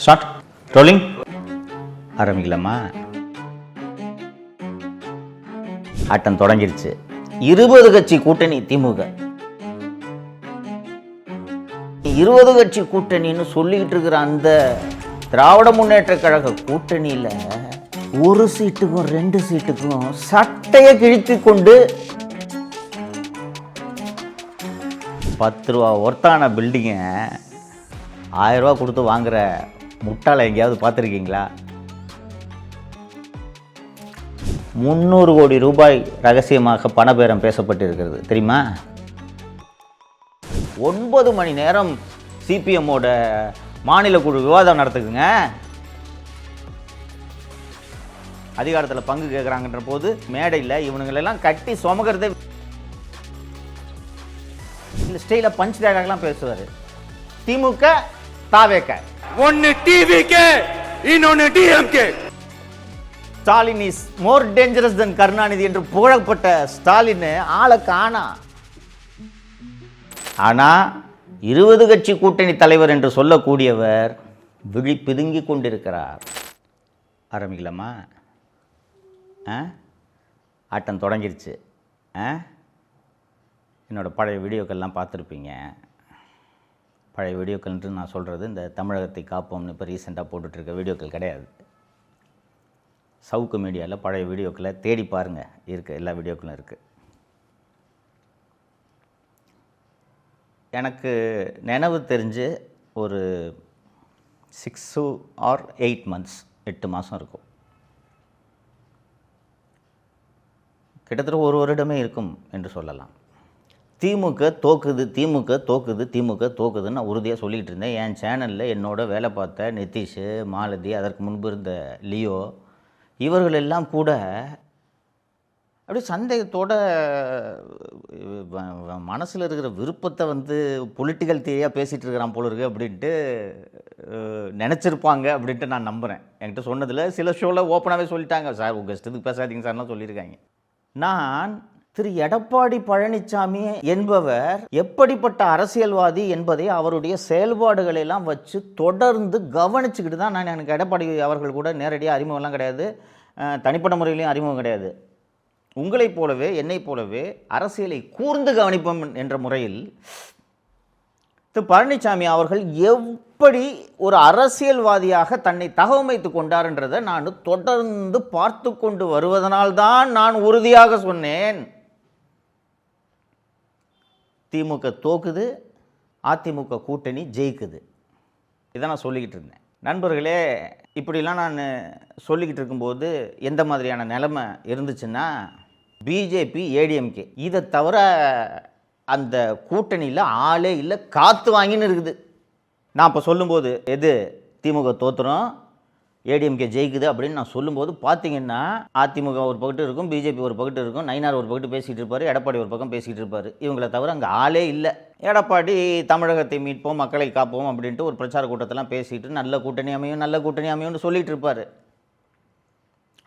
Start rolling ஆரம்பிக்கலாமா? ஆட்டம் தொடங்கிருச்சு. 20 கட்சி கூட்டணி திமுக. 20 கட்சி கூட்டணின்னு சொல்லிக்கிட்டு இருக்கிற அந்த திராவிட முன்னேற்ற கழக கூட்டணியில் ஒரு சீட்டுக்கும் 2 சீட்டுக்கும் சட்டையை கிழித்து கொண்டு 10 ரூபா ஒர்த்தான பில்டிங்கை 1000 ரூபா கொடுத்து வாங்குற முட்டாளை எங்கேயாவது பார்த்துருக்கீங்களா? 300 கோடி ரூபாய் ரகசியமாக பணபேரம் பேசப்பட்டிருக்கிறது தெரியுமா? 9 மணி நேரம் சிபிஎம்மோட மாநில குழு விவாதம் நடத்துக்குங்க. அதிகாரத்தில் பங்கு கேட்குறாங்கன்ற போது மேடையில் இவனுங்களெல்லாம் கட்டி சுமக்கிறதே இல்லை. ஸ்டைல பஞ்ச் டயலாக்லாம் பேசுவார். திமுக தாவேக, ஒன்னு டிவிகே இன்னொன்னு DMK. Stalin is more dangerous than Karunanidhi என்று புகழப்பட்ட ஸ்டாலின் ஆளை காணா. ஆனா 20 கட்சி கூட்டணி தலைவர் என்று சொல்லக்கூடியவர் விழி பிதுங்கி கொண்டிருக்கிறார். ஆரம்பிக்கலாமா? ஆட்டம் தொடங்கிருச்சு. என்னோட பழைய வீடியோக்கள்லாம் பார்த்துருப்பீங்க. பழைய வீடியோக்கள்ன்ட்டு நான் சொல்கிறது இந்த தமிழகத்தை காப்போம்னு இப்போ ரீசெண்டாக போட்டுட்ருக்க வீடியோக்கள் கிடையாது. சவுக்கு மீடியாவில் பழைய வீடியோக்களை தேடி பாருங்கள், இருக்குது, எல்லா வீடியோக்களும் இருக்குது. எனக்கு நினைவு தெரிஞ்சு ஒரு 6 or 8 months, 8 மாதம் இருக்கும். கிட்டத்தட்ட ஒரு வருடமே இருக்கும் என்று சொல்லலாம். திமுக தோக்குது, திமுக தோக்குது, திமுக தோக்குதுன்னு நான் உறுதியாக சொல்லிகிட்டு இருந்தேன். என் சேனலில் என்னோட வேலை பார்த்த நிதிஷ், மாலதி, அதற்கு முன்பு இருந்த லியோ, இவர்கள் எல்லாம் கூட அப்படியே சந்தேகத்தோட மனசில் இருக்கிற விருப்பத்தை பொலிட்டிக்கல் தியரியாக பேசிகிட்டு இருக்கிறான் போல இருக்கு அப்படின்ட்டு நினச்சிருப்பாங்க அப்படின்ட்டு நான் நம்புகிறேன். என்கிட்ட சொன்னதில் சில ஷோவில் ஓப்பனாகவே சொல்லிட்டாங்க, சார் உங்கள் இஷ்டத்துக்கு பேசாதீங்க சார்லாம் சொல்லியிருக்காங்க. நான் திரு எடப்பாடி பழனிசாமி என்பவர் எப்படிப்பட்ட அரசியல்வாதி என்பதை அவருடைய செயல்பாடுகளை எல்லாம் வச்சு தொடர்ந்து கவனிச்சுக்கிட்டு தான் நான், எனக்கு எடப்பாடி அவர்கள் கூட நேரடியாக அறிமுகம்லாம் கிடையாது, தனிப்பட்ட முறையிலையும் அறிமுகம் கிடையாது. உங்களைப் போலவே என்னை போலவே அரசியலை கூர்ந்து கவனிப்போம் என்ற முறையில் திரு பழனிசாமி அவர்கள் எப்படி ஒரு அரசியல்வாதியாக தன்னை தகவமைத்து கொண்டார்ன்றதை நான் தொடர்ந்து பார்த்து கொண்டு வருவதனால்தான் நான் உறுதியாக சொன்னேன், திமுக தோக்குது, அதிமுக கூட்டணி ஜெயிக்குது. இதை நான் சொல்லிக்கிட்டு இருந்தேன். நண்பர்களே, இப்படிலாம் நான் சொல்லிக்கிட்டு இருக்கும்போது எந்த மாதிரியான நிலைமை இருந்துச்சுன்னா, பிஜேபி, ஏடிஎம்கே இதை தவிர அந்த கூட்டணியில் ஆளே இல்லை, காற்று வாங்கின்னு இருக்குது. நான் இப்போ சொல்லும்போது எது திமுக தோற்றுறோம், ஏடிஎம்கே ஜெயிக்குது அப்படின்னு நான் சொல்லும்போது பார்த்தீங்கன்னா, அதிமுக ஒரு பக்கத்து இருக்கும், பிஜேபி ஒரு பக்கத்து இருக்கும், நயினார் ஒரு பக்கத்து பேசிகிட்டு இருப்பார், எடப்பாடி ஒரு பக்கம் பேசிகிட்டு இருப்பார். இவங்களை தவிர அங்கே ஆளே இல்லை. எடப்பாடி தமிழகத்தை மீட்போம், மக்களை காப்போம் அப்படின்ட்டு ஒரு பிரச்சார கூட்டத்தெல்லாம் பேசிட்டு நல்ல கூட்டணி அமையும், நல்ல கூட்டணி அமையும்னு சொல்லிகிட்டு இருப்பார்.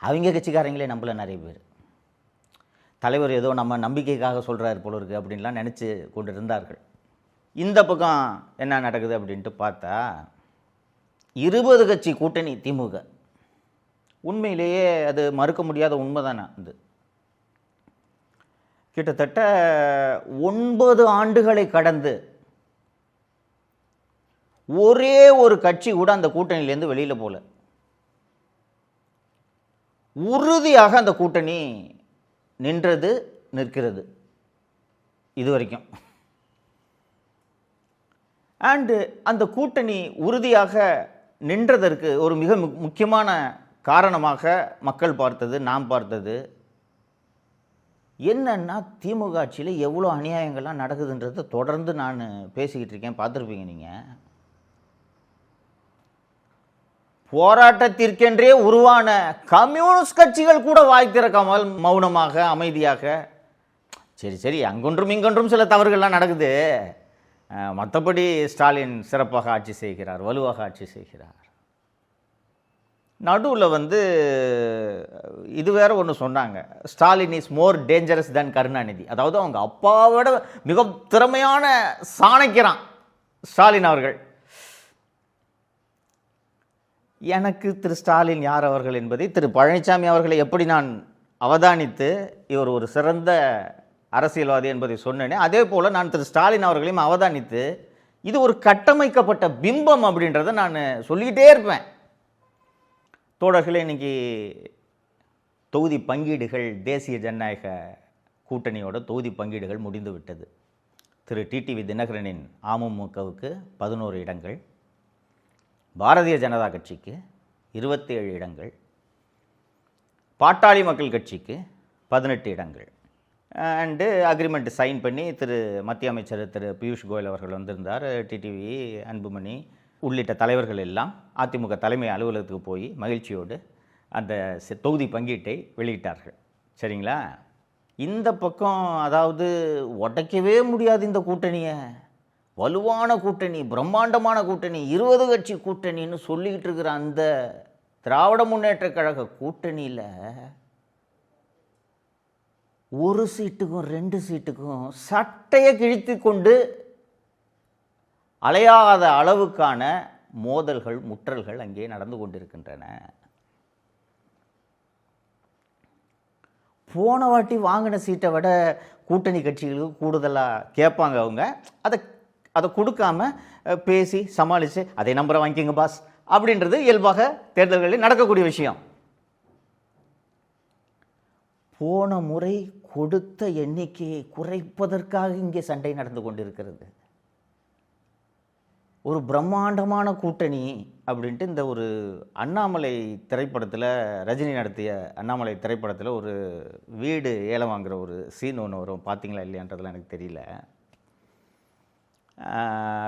அவங்க கட்சிக்காரங்களே நம்மள நிறைய பேர் தலைவர் ஏதோ நம்ம நம்பிக்கைக்காக சொல்கிறாரு போல இருக்குது அப்படின்லாம் நினச்சி கொண்டு இருந்தார்கள். இந்த பக்கம் என்ன நடக்குது அப்படின்ட்டு பார்த்தா 20 கட்சி கூட்டணி திமுக. உண்மையிலேயே அது மறுக்க முடியாத உண்மை தானே. அது கிட்டத்தட்ட 9 ஆண்டுகளை கடந்து ஒரே ஒரு கட்சி கூட அந்த கூட்டணியிலேருந்து வெளியில் போகல. உறுதியாக அந்த கூட்டணி நின்றது, நிற்கிறது இது வரைக்கும். அண்டு அந்த கூட்டணி உறுதியாக நின்றதற்கு ஒரு மிக முக்கியமான காரணமாக மக்கள் பார்த்தது, நாம் பார்த்தது என்னன்னா, திமுக ஆட்சியில் எவ்வளோ அநியாயங்கள்லாம் நடக்குதுன்றதை தொடர்ந்து நான் பேசிக்கிட்டு இருக்கேன், பார்த்துருப்பீங்க நீங்கள். போராட்டத்திற்கென்றே உருவான கம்யூனிஸ்ட் கட்சிகள் கூட வாய் திறக்காமல் மௌனமாக அமைதியாக, சரி அங்கொன்றும் இங்கொன்றும் சில தவறுகள்லாம் நடக்குது, மற்றபடி ஸ்டாலின் சிறப்பாக ஆட்சி செய்கிறார், வலுவாக ஆட்சி செய்கிறார். நடுவில் இது வேற ஒன்று சொன்னாங்க, Stalin is more dangerous than Karunanidhi. அதாவது அவங்க அப்பாவோட மிக திறமையான சாணக்கியரான் ஸ்டாலின் அவர்கள். எனக்கு திரு ஸ்டாலின் யார் அவர்கள் என்பதை திரு பழனிசாமி அவர்களை எப்படி நான் அவதானித்து இவர் ஒரு சிறந்த அரசியல்வாதி என்பதை சொன்னேனே, அதே போல் நான் திரு ஸ்டாலின் அவர்களையும் அவதானித்து இது ஒரு கட்டமைக்கப்பட்ட பிம்பம் அப்படின்றத நான் சொல்லிக்கிட்டே இருப்பேன். தோழர்களே, இன்னைக்கு தொகுதி பங்கீடுகள், தேசிய ஜனநாயக கூட்டணியோட தொகுதி பங்கீடுகள் முடிந்து விட்டது. திரு டிடிவி தினகரனின் அமமுகவுக்கு 11 இடங்கள், பாரதிய ஜனதா கட்சிக்கு 27 இடங்கள், பாட்டாளி மக்கள் கட்சிக்கு 18 இடங்கள். அண்டு அக்ரிமெண்ட் சைன் பண்ணி திரு மத்திய அமைச்சர் திரு பியூஷ் கோயல் அவர்கள் வந்திருந்தார். டிடிவி, அன்புமணி உள்ளிட்ட தலைவர்கள் எல்லாம் அதிமுக தலைமை அலுவலகத்துக்கு போய் மகிழ்ச்சியோடு அந்த தொகுதி பங்கீட்டை வெளியிட்டார்கள். சரிங்களா? இந்த பக்கம் அதாவது உடைக்கவே முடியாது இந்த கூட்டணியை, வலுவான கூட்டணி, பிரம்மாண்டமான கூட்டணி, 20 கட்சி கூட்டணின்னு சொல்லிக்கிட்டு இருக்கிற அந்த திராவிட முன்னேற்ற கழக கூட்டணியில் ஒரு சீட்டுக்கும் 2 சீட்டுக்கும் சட்டையை கிழித்து கொண்டு அலையாத அளவுக்கான மோதல்கள், முற்றல்கள் அங்கே நடந்து கொண்டிருக்கின்றன. போன வாட்டி வாங்கின சீட்டை விட கூட்டணி கட்சிகளுக்கு கூடுதலாக கேட்பாங்க. அவங்க அதை கொடுக்காம பேசி சமாளித்து அதை நம்பரை வாங்கிக்கோங்க பாஸ் அப்படின்றது இயல்பாக தேர்தல்களில் நடக்கக்கூடிய விஷயம். போன முறை கொடுத்த எண்ணிக்கையை குறைப்பதற்காக இங்கே சண்டை நடந்து கொண்டிருக்கிறது. ஒரு பிரம்மாண்டமான கூட்டணி அப்படின்ட்டு இந்த ஒரு அண்ணாமலை திரைப்படத்தில், ரஜினி நடத்திய அண்ணாமலை திரைப்படத்தில் ஒரு வீடு ஏலம் வாங்குகிற ஒரு சீன் ஒன்று வரும். பார்த்தீங்களா இல்லையான்றதுலாம் எனக்கு தெரியல.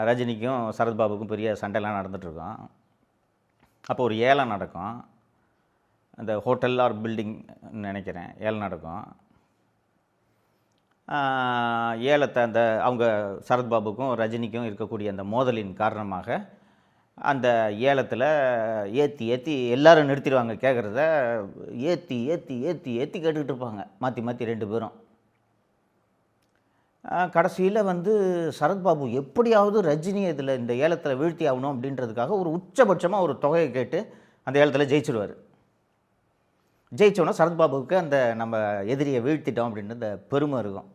ரஜினிக்கும் சரத்பாபுக்கும் பெரிய சண்டைலாம் நடந்துகிட்ருக்கோம். அப்போ ஒரு ஏலம் நடக்கும். அந்த ஹோட்டல் ஆர் பில்டிங் நினைக்கிறேன், ஏலம் நடக்கும். ஏலத்தை அவங்க சரத்பாபுக்கும் ரஜினிக்கும் இருக்கக்கூடிய அந்த மோதலின் காரணமாக அந்த ஏலத்தில் ஏற்றி எல்லோரும் நிறுத்திடுவாங்க. கேட்குறத ஏற்றி கேட்டுக்கிட்டு இருப்பாங்க, மாற்றி 2 பேரும். கடைசியில் சரத்பாபு எப்படியாவது ரஜினி இதில் இந்த ஏலத்தில் வீழ்த்தி ஆகணும் அப்படின்றதுக்காக ஒரு உச்சபட்சமாக ஒரு தொகையை கேட்டு அந்த ஏலத்தில் ஜெயிச்சிடுவார். ஜெயிச்சோன்னா சரத்பாபுவுக்கு அந்த நம்ம எதிரியை வீழ்த்திட்டோம் அப்படின்னு இந்த பெருமை இருக்கும்.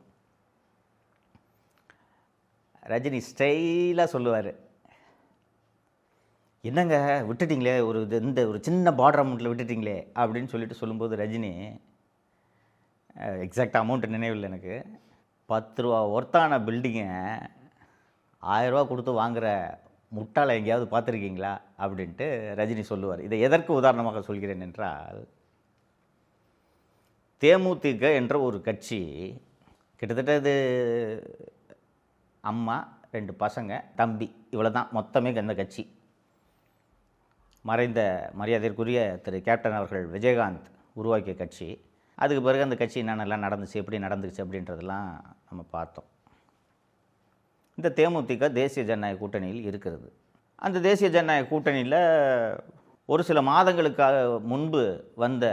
ரஜினி ஸ்டைலாக சொல்லுவார், என்னங்க விட்டுட்டிங்களே, ஒரு சின்ன பார்டர் அமௌண்ட்டில் விட்டுட்டிங்களே அப்படின்னு சொல்லிட்டு சொல்லும்போது ரஜினி, எக்ஸாக்ட் அமௌண்ட்டு நினைவில் எனக்கு, 10 ரூபா ஒர்த்தான பில்டிங்கை 1000 ரூபா கொடுத்து வாங்குகிற முட்டாளை எங்கேயாவது பார்த்துருக்கீங்களா அப்படின்ட்டு ரஜினி சொல்லுவார். இதை எதற்கு உதாரணமாக சொல்கிறேன் என்றால், தேமுதிக என்ற ஒரு கட்சி, கிட்டத்தட்ட இது அம்மா, 2 பசங்க, தம்பி, இவ்வளோ தான் மொத்தமே அந்த கட்சி. மறைந்த மரியாதைக்குரிய திரு கேப்டன் அவர்கள் விஜயகாந்த் உருவாக்கிய கட்சி. அதுக்கு பிறகு அந்த கட்சி என்னென்னலாம் நடந்துச்சு, எப்படி நடந்துச்சு அப்படின்றதெல்லாம் நம்ம பார்த்தோம். இந்த தேமுதிக தேசிய ஜனநாயக கூட்டணியில் இருக்கிறது. அந்த தேசிய ஜனநாயக கூட்டணியில் ஒரு சில மாதங்களுக்காக முன்பு வந்த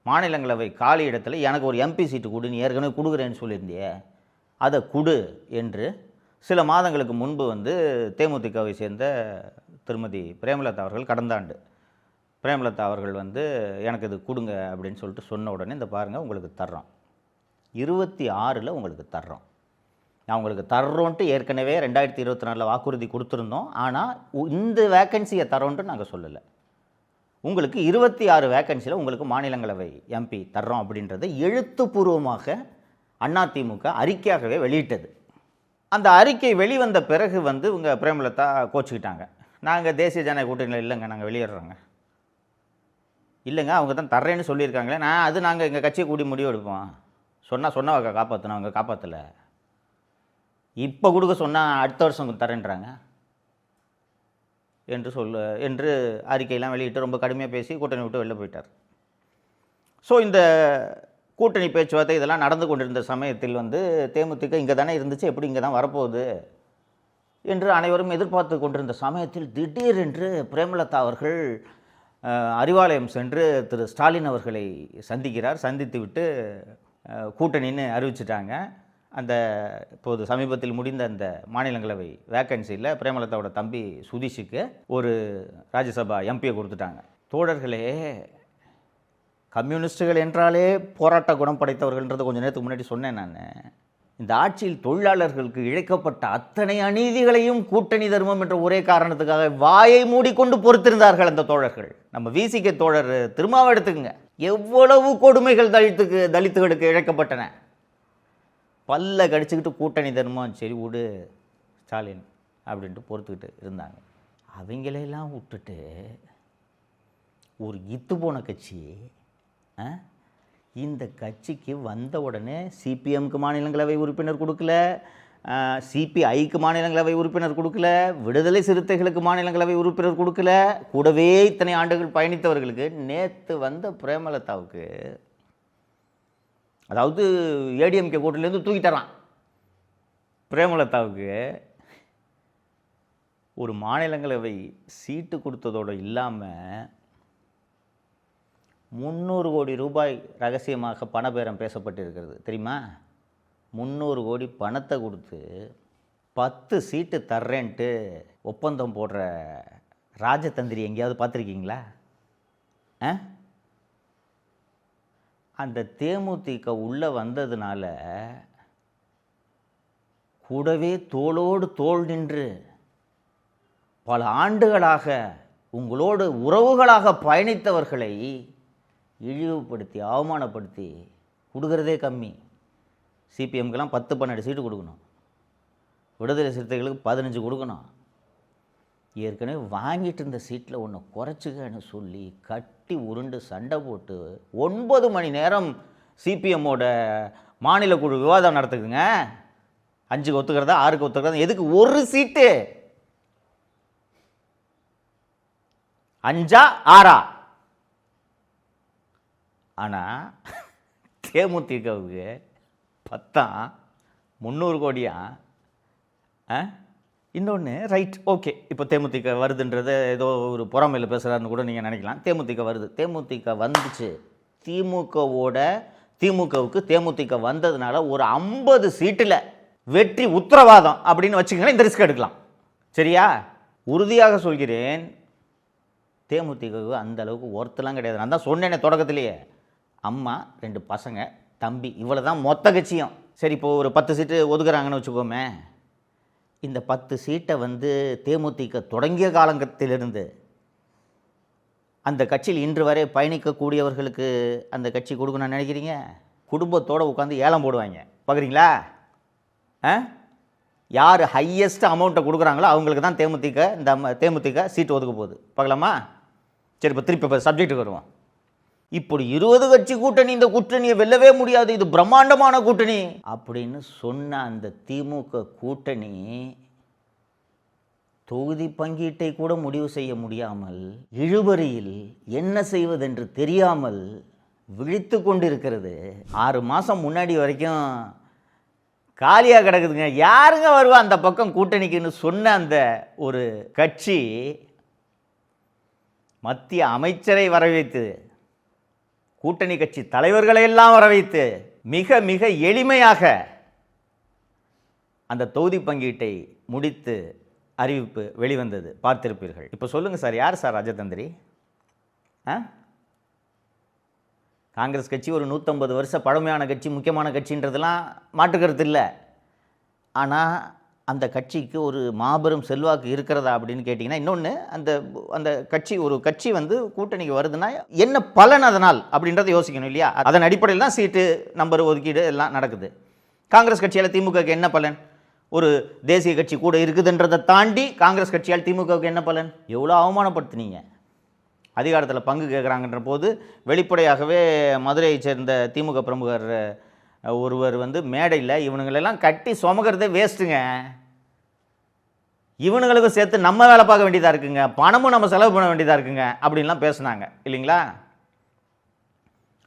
மாநிலங்களவை காலி இடத்துல எனக்கு ஒரு எம்பி சீட்டு கொடு, நீ ஏற்கனவே கொடுக்குறேன்னு சொல்லியிருந்தியே, அதை கொடு என்று சில மாதங்களுக்கு முன்பு தேமுதிகவை சேர்ந்த திருமதி பிரேமலதா அவர்கள், கடந்த ஆண்டு பிரேமலதா அவர்கள் எனக்கு இது கொடுங்க அப்படின்னு சொல்லிட்டு சொன்ன உடனே, இந்த பாருங்கள் உங்களுக்கு தர்றோம், 26 உங்களுக்கு தர்றோம், நான் உங்களுக்கு தர்றோன்ட்டு ஏற்கனவே 2024 வாக்குறுதி கொடுத்துருந்தோம். ஆனால் இந்த வேக்கன்சியை தரோன்ட்டு நாங்கள் சொல்லலை, உங்களுக்கு 26 வேக்கன்சியில் உங்களுக்கு மாநிலங்களவை எம்பி தர்றோம் அப்படின்றத எழுத்துப்பூர்வமாக அதிமுக அறிக்கையாகவே வெளியிட்டது. அந்த அறிக்கை வெளிவந்த பிறகு இவங்க பிரேமலதா கோச்சிக்கிட்டாங்க. நாங்கள் தேசிய ஜனநாயக கூட்டணியில் இல்லைங்க, நாங்கள் வெளியேறோங்க. இல்லைங்க, அவங்க தான் தர்றேன்னு சொல்லியிருக்காங்களே, நாங்கள் எங்கள் கட்சியை கூடி முடிவு எடுப்போம். சொன்னவங்க காப்பாற்றணும், அவங்க காப்பாற்றலை. இப்போ கொடுக்க சொன்னால் அடுத்த வருஷம் தரேன்றாங்க என்று அறிக்கையெல்லாம் வெளியிட்டு ரொம்ப கடுமையாக பேசி கூட்டணி விட்டு வெளில போயிட்டார். ஸோ இந்த கூட்டணி பேச்சுவார்த்தை இதெல்லாம் நடந்து கொண்டிருந்த சமயத்தில் தேமுதிக இங்கே தானே இருந்துச்சு, எப்படி இங்கே தான் வரப்போகுது என்று அனைவரும் எதிர்பார்த்து கொண்டிருந்த சமயத்தில் திடீரென்று பிரேமலதா அவர்கள் அறிவாலயம் சென்று திரு ஸ்டாலின் அவர்களை சந்திக்கிறார். சந்தித்து விட்டு கூட்டணின்னு அறிவிச்சிட்டாங்க. அந்த இப்போது சமீபத்தில் முடிந்த அந்த மாநிலங்களவை வேக்கன்சியில் பிரேமலதாவோட தம்பி சுதீஷுக்கு ஒரு ராஜ்யசபா எம்பியை கொடுத்துட்டாங்க. தோழர்களே, கம்யூனிஸ்டுகள் என்றாலே போராட்ட குணம் படைத்தவர்கள்ன்றதை கொஞ்சம் நேரத்துக்கு முன்னாடி சொன்னேன் நான். இந்த ஆட்சியில் தொழிலாளர்களுக்கு இழைக்கப்பட்ட அத்தனை அநீதிகளையும் கூட்டணி தர்மம் என்ற ஒரே காரணத்துக்காக வாயை மூடிக்கொண்டு பொறுத்திருந்தார்கள் அந்த தோழர்கள். நம்ம விசிக தோழர் திருமாவை எடுத்துக்கங்க, எவ்வளவு கொடுமைகள் தலித்துகளுக்கு இழைக்கப்பட்டன. பல்ல கடிச்சுக்கிட்டு கூட்டணி தர்மம் சரி விடு ஸ்டாலின் அப்படின்ட்டு பொறுத்துக்கிட்டு இருந்தாங்க. அவங்களையெல்லாம் விட்டுட்டு ஒரு இத்து போன கட்சி இந்த கட்சிக்கு வந்த உடனே சிபிஎம்க்கு மாநிலங்களவை உறுப்பினர் கொடுக்கல, சிபிஐக்கு மாநிலங்களவை உறுப்பினர் கொடுக்கல, விடுதலை சிறுத்தைகளுக்கு மாநிலங்களவை உறுப்பினர் கொடுக்கல. கூடவே இத்தனை ஆண்டுகள் பயணித்தவர்களுக்கு நேற்று வந்த பிரேமலதாவுக்கு, அதாவது ஏடிஎம்கே கூட்டிலேருந்து தூக்கிட்டாரான் பிரேமலதாவுக்கு ஒரு மாநிலங்களவை சீட்டு கொடுத்ததோடு இல்லாமல் 300 கோடி ரூபாய் ரகசியமாக பணபேரம் பேசப்பட்டிருக்கிறது தெரியுமா? 300 கோடி பணத்தை கொடுத்து 10 சீட்டு தர்றேன்ட்டு ஒப்பந்தம் போடுற ராஜதந்திரி எங்கேயாவது பார்த்துருக்கீங்களா? அந்த தேமுதிக உள்ளே வந்ததுனால கூடவே தோளோடு தோள் நின்று பல ஆண்டுகளாக உங்களோடு உறவுகளாக பயணித்தவர்களை இழிவுபடுத்தி அவமானப்படுத்தி கொடுக்கறதே கம்மி. சிபிஎம்க்கெல்லாம் 10-12 சீட்டு கொடுக்கணும், விடுதலை சிறுத்தைகளுக்கு 15 கொடுக்கணும். ஏற்கனவே வாங்கிட்டு இருந்த சீட்டில் ஒன்று குறைச்சிக்கன்னு சொல்லி கட்டி உருண்டு சண்டை போட்டு 9 மணி நேரம் சிபிஎம்மோட மாநில குழு விவாதம் நடத்துக்குங்க. 5க்கு ஒத்துக்கிறதா 6க்கு ஒத்துக்கிறதா, எதுக்கு ஒரு சீட்டு? 5ஆ 6ஆ? ஆனால் தேமுதிகவுக்கு 10 300 கோடியா? இன்னொன்று ரைட், ஓகே, இப்போ தேமுதிக வருதுன்றதை ஏதோ ஒரு பொறாமையில் பேசுகிறாருன்னு கூட நீங்கள் நினைக்கலாம். தேமுதிக வருது, தேமுதிக வந்துச்சு. திமுகவுக்கு தேமுதிக வந்ததுனால ஒரு 50 சீட்டில் வெற்றி உத்தரவாதம் அப்படின்னு வச்சுக்கோங்களேன். இந்த ரிஸ்க் எடுக்கலாம், சரியா? உறுதியாக சொல்கிறேன், தேமுதிகவுக்கு அந்த அளவுக்கு ஒர்த்தெல்லாம் கிடையாது. நான் தான் சொன்னேனே தொடக்கத்திலேயே, அம்மா 2 பசங்க தம்பி, இவ்வளோ தான் மொத்த கட்சியும். சரி, இப்போ ஒரு 10 சீட்டு ஒதுக்குறாங்கன்னு வச்சுக்கோமே. இந்த 10 சீட்டை தேமுதிக தொடங்கிய காலத்திலிருந்து அந்த கட்சியில் இன்று வரை பயணிக்கக்கூடியவர்களுக்கு அந்த கட்சி கொடுக்கணும்னு நினைக்கிறீங்க? குடும்பத்தோடு உட்காந்து ஏலம் போடுவாங்க, பார்க்குறீங்களா? யார் ஹையஸ்ட் அமௌண்ட்டை கொடுக்குறாங்களோ அவங்களுக்கு தான் தேமுதிக சீட்டு ஒதுக்க போகுது. பார்க்கலாமா? சரி, இப்போ திருப்பி சப்ஜெக்ட்டுக்கு வருவோம். இப்படி 20 கட்சி கூட்டணி, இந்த கூட்டணியை வெல்லவே முடியாது, இது பிரம்மாண்டமான கூட்டணி அப்படின்னு சொன்ன அந்த திமுக கூட்டணி தொகுதி பங்கீட்டை கூட முடிவு செய்ய முடியாமல், இழுபறியில் என்ன செய்வதென்று தெரியாமல் விழித்து கொண்டிருக்கிறது. 6 மாதம் முன்னாடி வரைக்கும் காலியாக கிடக்குதுங்க. யாருங்க வருவா அந்த பக்கம் கூட்டணிக்குன்னு சொன்ன அந்த ஒரு கட்சி மத்திய அமைச்சரை வரவைத்து, கூட்டணி கட்சி தலைவர்களை எல்லாம் வரவைத்து மிக மிக எளிமையாக அந்த தொகுதி பங்கீட்டை முடித்து அறிவிப்பு வெளிவந்தது, பார்த்திருப்பீர்கள். இப்போ சொல்லுங்கள் சார், யார் சார் ராஜதந்திரி? காங்கிரஸ் கட்சி ஒரு 150 வருஷ பழமையான கட்சி, முக்கியமான கட்சின்றதெல்லாம் மாற்றுக்கருத்து இல்லை. ஆனால் அந்த கட்சிக்கு ஒரு மாபெரும் செல்வாக்கு இருக்கிறதா அப்படின்னு கேட்டிங்கன்னா, இன்னொன்று, அந்த கட்சி, ஒரு கட்சி கூட்டணிக்கு வருதுன்னா என்ன பலன் அதனால் அப்படின்றத யோசிக்கணும் இல்லையா? அதன் அடிப்படையில் தான் சீட்டு நம்பர் ஒதுக்கீடு எல்லாம் நடக்குது. காங்கிரஸ் கட்சியால் திமுகவுக்கு என்ன பலன்? ஒரு தேசிய கட்சி கூட இருக்குதுன்றதை தாண்டி காங்கிரஸ் கட்சியால் திமுகவுக்கு என்ன பலன்? எவ்வளோ அவமானப்படுத்தினீங்க. அதிகாரத்தில் பங்கு கேட்குறாங்கன்ற போது வெளிப்படையாகவே மதுரையை சேர்ந்த திமுக பிரமுகர் ஒருவர் மேடையில் இவனுங்களெல்லாம் கட்டி சுமக்கிறதே வேஸ்ட்டுங்க, இவனுங்களுக்கும் சேர்த்து நம்ம வேலை பார்க்க வேண்டியதாக இருக்குங்க, பணமும் நம்ம செலவு பண்ண வேண்டியதாக இருக்குங்க அப்படின்லாம் பேசுனாங்க இல்லைங்களா?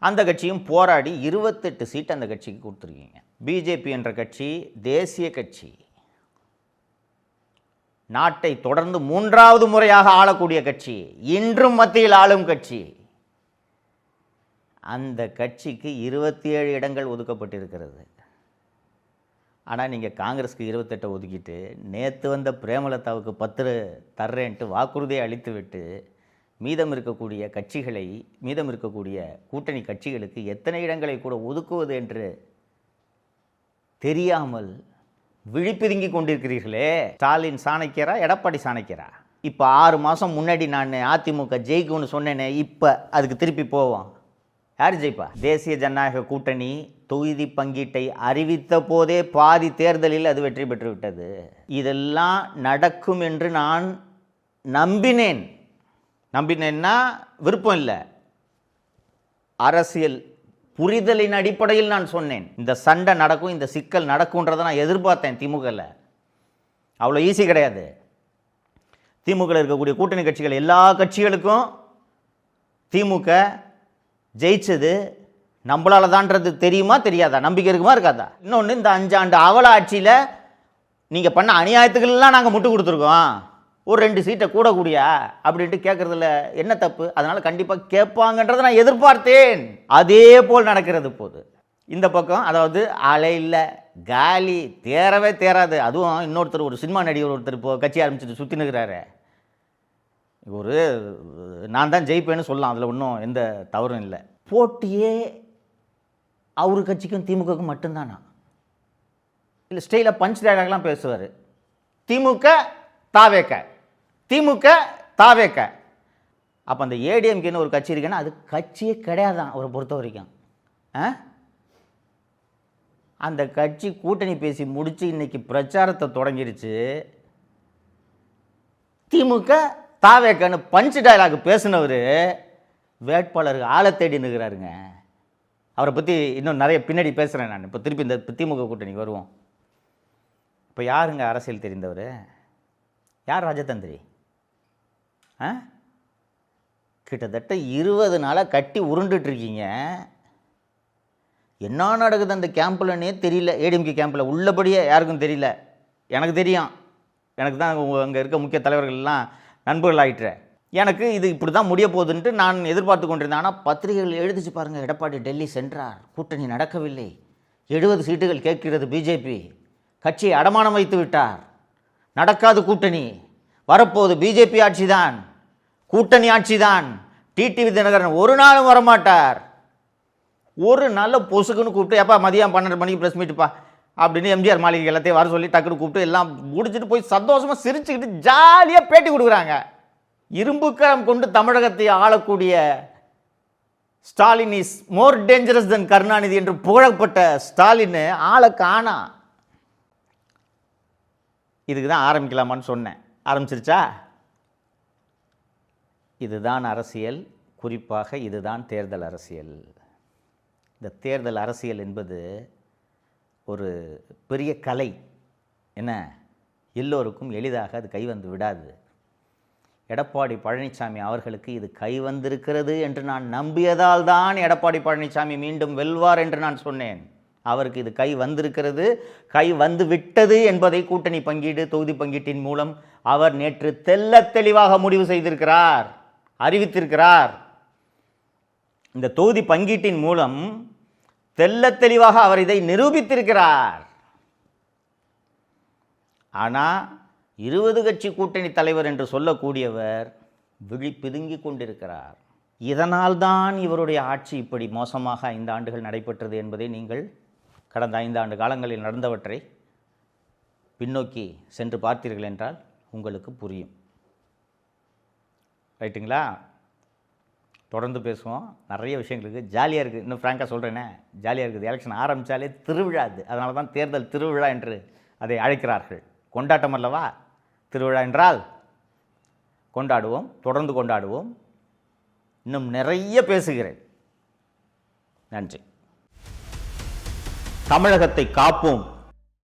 அந்த கட்சியும் போராடி 28 சீட்டு அந்த கட்சிக்கு கொடுத்துருக்கீங்க. பிஜேபி என்ற கட்சி தேசிய கட்சி, நாட்டை தொடர்ந்து 3வது முறையாக ஆளக்கூடிய கட்சி, இன்றும் மத்தியில் ஆளும் கட்சி. அந்த கட்சிக்கு 27 இடங்கள் ஒதுக்கப்பட்டிருக்கிறது. ஆனால் நீங்கள் காங்கிரஸுக்கு 28 ஒதுக்கிட்டு நேற்று வந்த பிரேமலதாவுக்கு 10 தர்றேன்ட்டு வாக்குறுதியை அளித்து விட்டு மீதம் இருக்கக்கூடிய கூட்டணி கட்சிகளுக்கு எத்தனை இடங்களை கூட ஒதுக்குவது என்று தெரியாமல் விழிப்பிதுங்கி கொண்டிருக்கிறீர்களே. ஸ்டாலின் சாணக்கியரா, எடப்பாடி சாணக்கியரா? இப்போ 6 மாதம் முன்னாடி நான் அதிமுக ஜெயிக்கும்னு சொன்னேனே, இப்போ அதுக்கு திருப்பி போவோம். யார் ஜெயிப்பா? தேசிய ஜனநாயக கூட்டணி தொகுதி பங்கீட்டை அறிவித்த போதே பாதி தேர்தலில் அது வெற்றி பெற்று விட்டது. இதெல்லாம் நடக்கும் என்று நான் நம்பினேன்னா விருப்பம் இல்லை, அரசியல் புரிதலின் அடிப்படையில் நான் சொன்னேன். இந்த சண்டை நடக்கும், இந்த சிக்கல் நடக்கும்ன்றதை நான் எதிர்பார்த்தேன். திமுகவில் அவ்வளோ ஈஸி கிடையாது. திமுகவில் இருக்கக்கூடிய கூட்டணி கட்சிகள் எல்லா கட்சிகளுக்கும் திமுக ஜெயிச்சது நம்மளால தான்றது தெரியுமா தெரியாதா? நம்பிக்கை இருக்குமா இருக்காதா? இன்னொன்று, இந்த 5 ஆண்டு அவல ஆட்சியில் நீங்கள் பண்ண அநியாயத்துக்கெல்லாம் நாங்கள் முட்டு கொடுத்துருக்கோம், ஒரு 2 சீட்டை கூடக்கூடியா அப்படின்ட்டு கேட்குறதுல என்ன தப்பு? அதனால் கண்டிப்பாக கேட்பாங்கன்றதை நான் எதிர்பார்த்தேன். அதே போல் நடக்கிறது போது. இந்த பக்கம் அதாவது அலை இல்லை, காலி, தேரவே தேராது. அதுவும் இன்னொருத்தர், ஒரு சினிமா நடிகர் ஒருத்தர் இப்போ கட்சி ஆரம்பிச்சுட்டு சுற்றி நிற்கிறாரு. நான் தான் ஜெயிப்பேன்னு சொல்லலாம், அதில் ஒன்றும் எந்த தவறும் இல்லை. போட்டியே அவரு கட்சிக்கும் திமுகவுக்கும் மட்டும்தானா? இல்லை ஸ்டைலாக பஞ்ச் டயலாக்லாம் பேசுவார். திமுக தாவேக்க. அப்போ அந்த ஏடிஎம்கேன்னு ஒரு கட்சி இருக்குன்னா அது கட்சியே கிடையாதான் அவரை பொறுத்த வரைக்கும். அந்த கட்சி கூட்டணி பேசி முடித்து இன்னைக்கு பிரச்சாரத்தை தொடங்கிருச்சு. திமுக தாவேக்கன்னு பஞ்ச் டயலாக் பேசினவர் வேட்பாளருக்கு ஆளை தேடி நிற்கிறாருங்க. அவரை பற்றி இன்னும் நிறைய பின்னாடி பேசுகிறேன் நான். இப்போ திருப்பி இந்த திமுக கூட்டணிக்கு வருவோம். இப்போ யாருங்க அரசியல் தெரிந்தவர்? யார் ராஜதந்திரி? கிட்டத்தட்ட 20 நாளாக கட்டி உருண்டுட்ருக்கீங்க. என்ன நடக்குது அந்த கேம்பில்னே தெரியல. ஏடிஎம்கே கேம்பில் உள்ளபடியே யாருக்கும் தெரியல. எனக்கு தெரியும், எனக்கு தான் அங்கே இருக்க முக்கிய தலைவர்கள்லாம் நண்பர்கள் ஆகிட்டுற. எனக்கு இது இப்படி தான் முடிய போகுதுன்ட்டு நான் எதிர்பார்த்து கொண்டிருந்தேன். ஆனால் பத்திரிகைகள் எழுதிச்சு பாருங்கள், எடப்பாடி டெல்லி சென்றார், கூட்டணி நடக்கவில்லை, 70 சீட்டுகள் கேட்கிறது பிஜேபி, கட்சியை அடமானம் வைத்து விட்டார், நடக்காது கூட்டணி, வரப்போகுது பிஜேபி ஆட்சி தான், கூட்டணி ஆட்சி தான், டிடிவி தினகரன் ஒரு நாளும் வரமாட்டார். ஒரு நல்ல பொசுக்குன்னு கூப்பிட்டு, எப்பா மதியம் 12 மணிக்கு ப்ரெஸ் மீட்டுப்பா அப்படின்னு எம்ஜிஆர் மாளிகை எல்லாத்தையும் வர சொல்லி டக்குன்னு கூப்பிட்டு எல்லாம் முடிச்சுட்டு போய் சந்தோஷமாக சிரிச்சுக்கிட்டு ஜாலியாக பேட்டி கொடுக்குறாங்க. இரும்புக்கரம் கொண்டு தமிழகத்தை ஆளக்கூடிய Stalin is more dangerous than Karunanidhi என்று புகழப்பட்ட ஸ்டாலின் ஆளை காணா. இதுக்கு தான் ஆரம்பிக்கலாமான்னு சொன்னேன். ஆரம்பிச்சிருச்சா? இதுதான் அரசியல், குறிப்பாக இதுதான் தேர்தல் அரசியல். இந்த தேர்தல் அரசியல் என்பது ஒரு பெரிய கலை. என்ன, எல்லோருக்கும் எளிதாக அது கைவந்து விடாது. எடப்பாடி பழனிசாமி அவர்களுக்கு இது கைவந்திருக்கிறது என்று நான் நம்பியதால் தான் எடப்பாடி பழனிசாமி மீண்டும் வெல்வார் என்று நான் சொன்னேன். அவருக்கு இது கை வந்திருக்கிறது, கை வந்து விட்டது என்பதை கூட்டணி பங்கீடு, தொகுதி பங்கீட்டின் மூலம் அவர் நேற்று தெள்ளத் தெளிவாக முடிவு செய்திருக்கிறார், அறிவித்திருக்கிறார். இந்த தொகுதி பங்கீட்டின் மூலம் தெள்ளத் தெளிவாக அவர் இதை நிரூபித்திருக்கிறார். ஆனால் 20 கட்சி கூட்டணி தலைவர் என்று சொல்லக்கூடியவர் விழி பிதுங்கி கொண்டிருக்கிறார். இதனால்தான் இவருடைய ஆட்சி இப்படி மோசமாக 5 ஆண்டுகள் நடைபெற்றது என்பதை நீங்கள் கடந்த 5 ஆண்டு காலங்களில் நடந்தவற்றை பின்னோக்கி சென்று பார்த்தீர்கள் என்றால் உங்களுக்கு புரியும். ரைட்டுங்களா? தொடர்ந்து பேசுவோம். நிறைய விஷயங்களுக்கு ஜாலியாக இருக்குது. இன்னும் ஃப்ராங்காக சொல்கிறேனே, ஜாலியாக இருக்குது. எலெக்ஷன் ஆரம்பித்தாலே திருவிழா. அது அதனால தான் தேர்தல் திருவிழா என்று அதை அழைக்கிறார்கள். கொண்டாட்டம் அல்லவா திருவிழா என்றால்? கொண்டாடுவோம், தொடர்ந்து கொண்டாடுவோம். இன்னும் நிறைய பேசுகிறேன். நன்றி. தமிழகத்தை காப்போம்.